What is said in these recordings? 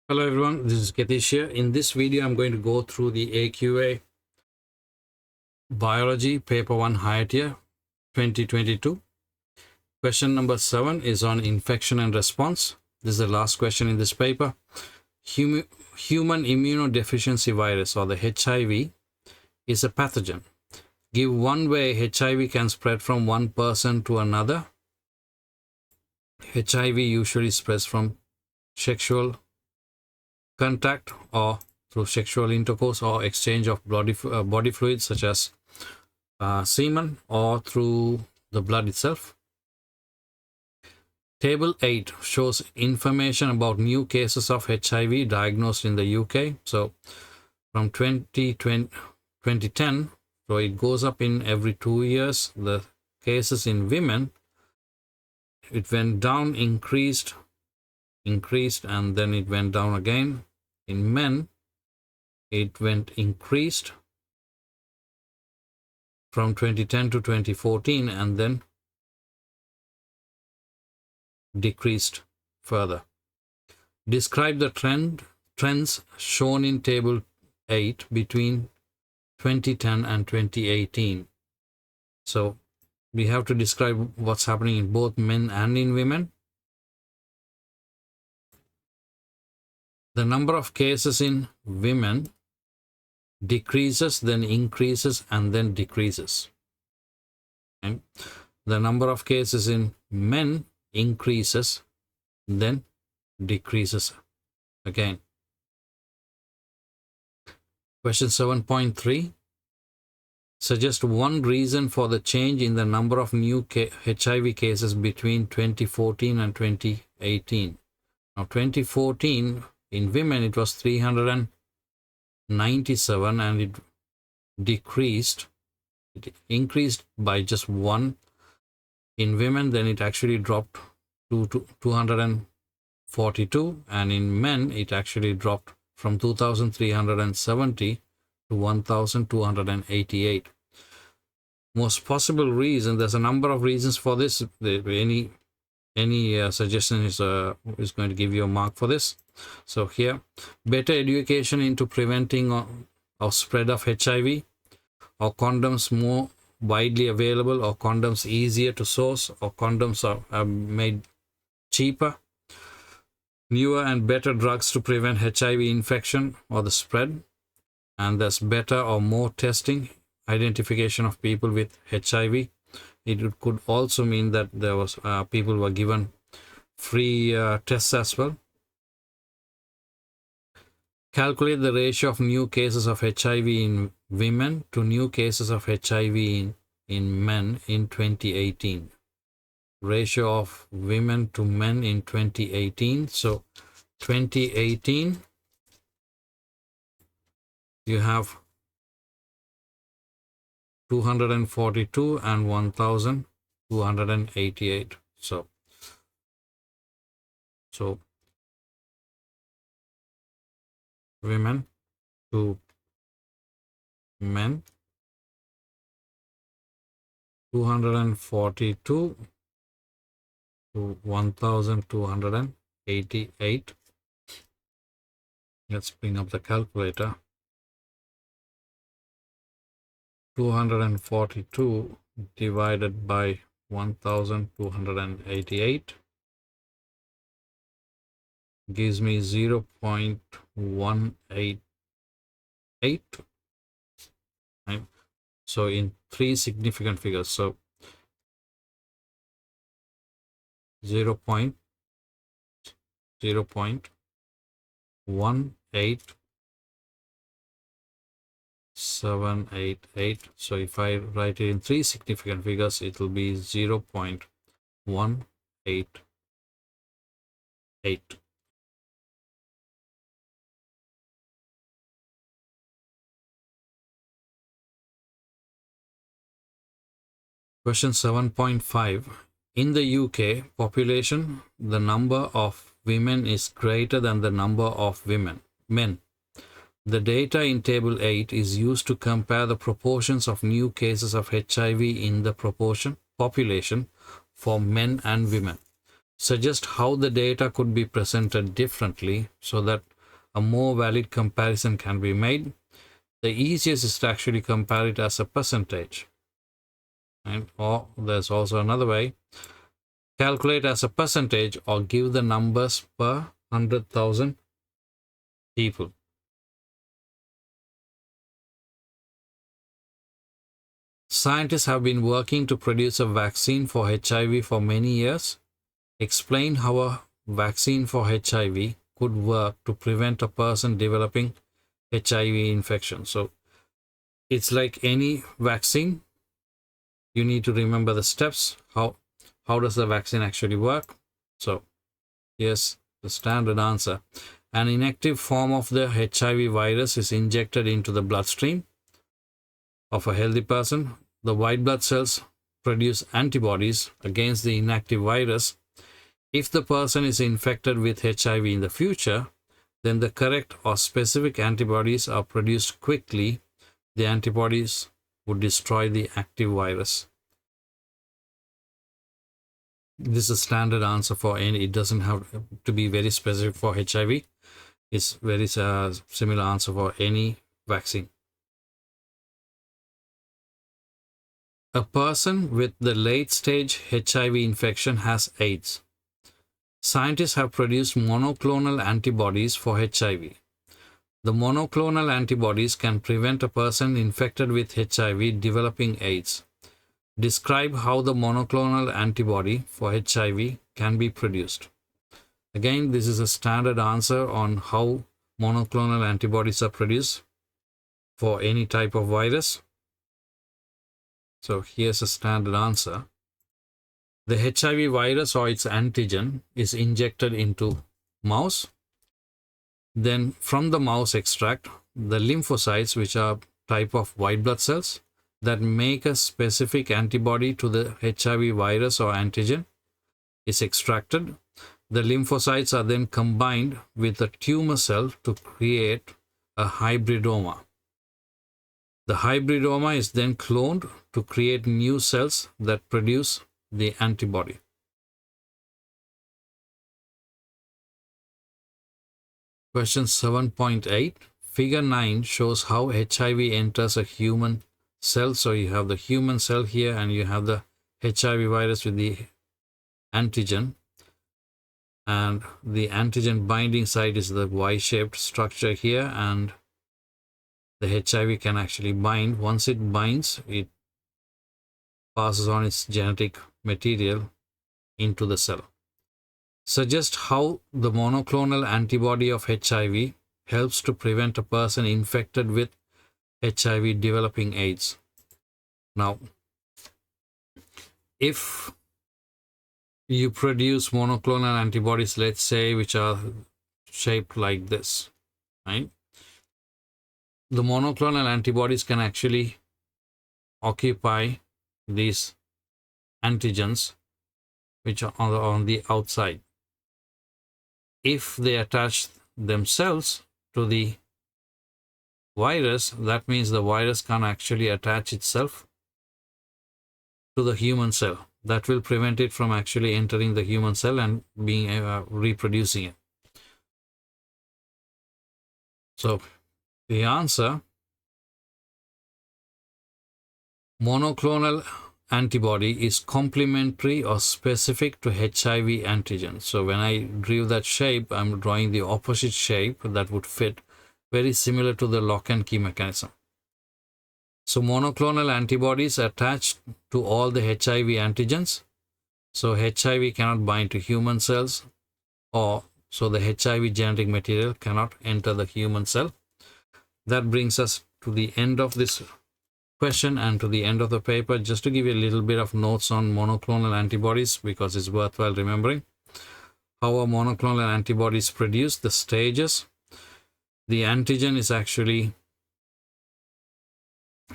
Hello everyone, this is Ketish here. In this video, I'm going to go through the AQA Biology Paper 1 Higher Tier 2022. Question number 7 is on infection and response. This is the last question in this paper. Human immunodeficiency virus, or the HIV, is a pathogen. Give one way HIV can spread from one person to another. HIV usually spreads from sexual contact or through sexual intercourse or exchange of body fluids such as semen or through the blood itself. Table 8 shows information about new cases of HIV diagnosed in the UK. So from 2010, so it goes up in every 2 years. The cases in women, it went down, increased, and then it went down again. In men, it went increased from 2010 to 2014 and then decreased further. Describe the trends shown in table 8 between 2010 and 2018. So we have to describe what's happening in both men and in women. The number of cases in women decreases, then increases, and then decreases. Okay. The number of cases in men increases, then decreases again. Question 7.3. Suggest one reason for the change in the number of new HIV cases between 2014 and 2018. Now, 2014, in women, it was 397 and it decreased. It increased by just 1 in women, then it actually dropped to 242, and in men, it actually dropped from 2,370 to 1,288. Most possible reason, there's a number of reasons for this. Any suggestion is going to give you a mark for this. So here, better education into preventing of spread of HIV, or condoms more widely available, or condoms easier to source, or condoms are made cheaper, newer and better drugs to prevent HIV infection or the spread, and there's better or more testing, identification of people with HIV. It could also mean that there was people were given free tests as well. Calculate the ratio of new cases of HIV in women to new cases of HIV in men in 2018. Ratio of women to men in 2018. So 2018, you have 242 and 1,288. So women to men, 242 to 1,288. Let's bring up the calculator. 242 divided by 1,288 gives me 0.188. Right? So in 3 significant figures, so 0.1878. So if I write it in 3 significant figures, it will be 0.188. Question 7.5. In the UK population, the number of women is greater than the number of men. The data in table 8 is used to compare the proportions of new cases of HIV in the population for men and women. Suggest how the data could be presented differently so that a more valid comparison can be made. The easiest is to actually compare it as a percentage. And or there's also another way. Calculate as a percentage or give the numbers per 100,000 people. Scientists have been working to produce a vaccine for HIV for many years. Explain how a vaccine for HIV could work to prevent a person developing HIV infection. So it's like any vaccine. You need to remember the steps. How does the vaccine actually work? So here's the standard answer. An inactive form of the HIV virus is injected into the bloodstream of a healthy person. The white blood cells produce antibodies against the inactive virus. If the person is infected with HIV in the future, then the correct or specific antibodies are produced quickly. The antibodies would destroy the active virus. This is a standard answer for any. It doesn't have to be very specific for HIV. It's very similar answer for any vaccine. A person with the late stage HIV infection has AIDS. Scientists have produced monoclonal antibodies for HIV. The monoclonal antibodies can prevent a person infected with HIV developing AIDS. Describe how the monoclonal antibody for HIV can be produced. Again, this is a standard answer on how monoclonal antibodies are produced for any type of virus. So here's a standard answer. The HIV virus or its antigen is injected into mouse. Then from the mouse extract the lymphocytes, which are type of white blood cells that make a specific antibody to the HIV virus or antigen, is extracted. The lymphocytes are then combined with a tumor cell to create a hybridoma. The hybridoma is then cloned to create new cells that produce the antibody. Question 7.8. Figure 9 shows how HIV enters a human cell. So you have the human cell here and you have the HIV virus with the antigen. And the antigen binding site is the Y-shaped structure here, and the HIV can actually bind. Once it binds, it passes on its genetic material into the cell. Suggest how the monoclonal antibody of HIV helps to prevent a person infected with HIV developing AIDS. Now, if you produce monoclonal antibodies, let's say, which are shaped like this, right? The monoclonal antibodies can actually occupy these antigens which are on the outside. If they attach themselves to the virus, that means the virus can actually attach itself to the human cell. That will prevent it from actually entering the human cell and being reproducing it. So the answer, monoclonal antibody is complementary or specific to HIV antigen. So when I drew that shape, I'm drawing the opposite shape that would fit, very similar to the lock and key mechanism. So monoclonal antibodies attach to all the HIV antigens. So HIV cannot bind to human cells, or so the HIV genetic material cannot enter the human cell. That brings us to the end of this question and to the end of the paper. Just to give you a little bit of notes on monoclonal antibodies, because it's worthwhile remembering how a monoclonal antibody is produced, the stages. The antigen is actually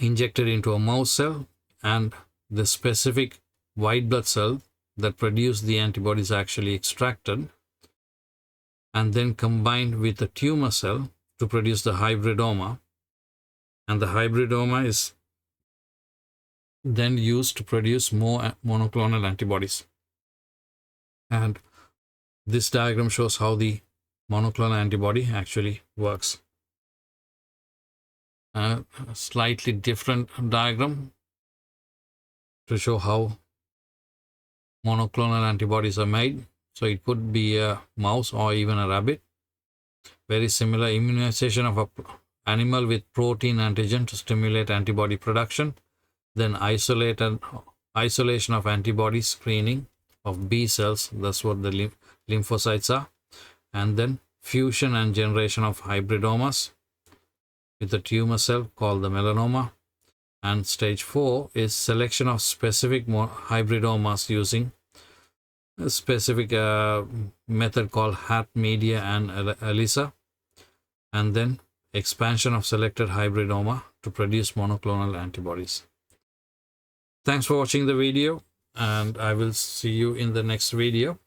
injected into a mouse cell, and the specific white blood cell that produce the antibody is actually extracted and then combined with a tumor cell to produce the hybridoma, and the hybridoma is then used to produce more monoclonal antibodies. And this diagram shows how the monoclonal antibody actually works. A slightly different diagram to show how monoclonal antibodies are made. So it could be a mouse or even a rabbit. Very similar immunization of an animal with protein antigen to stimulate antibody production. Then isolation of antibody screening of B cells. That's what the lymphocytes are. And then fusion and generation of hybridomas with a tumor cell called the melanoma. And stage 4 is selection of specific hybridomas using a specific method called HAT media and ELISA. And then expansion of selected hybridoma to produce monoclonal antibodies. Thanks for watching the video, and I will see you in the next video.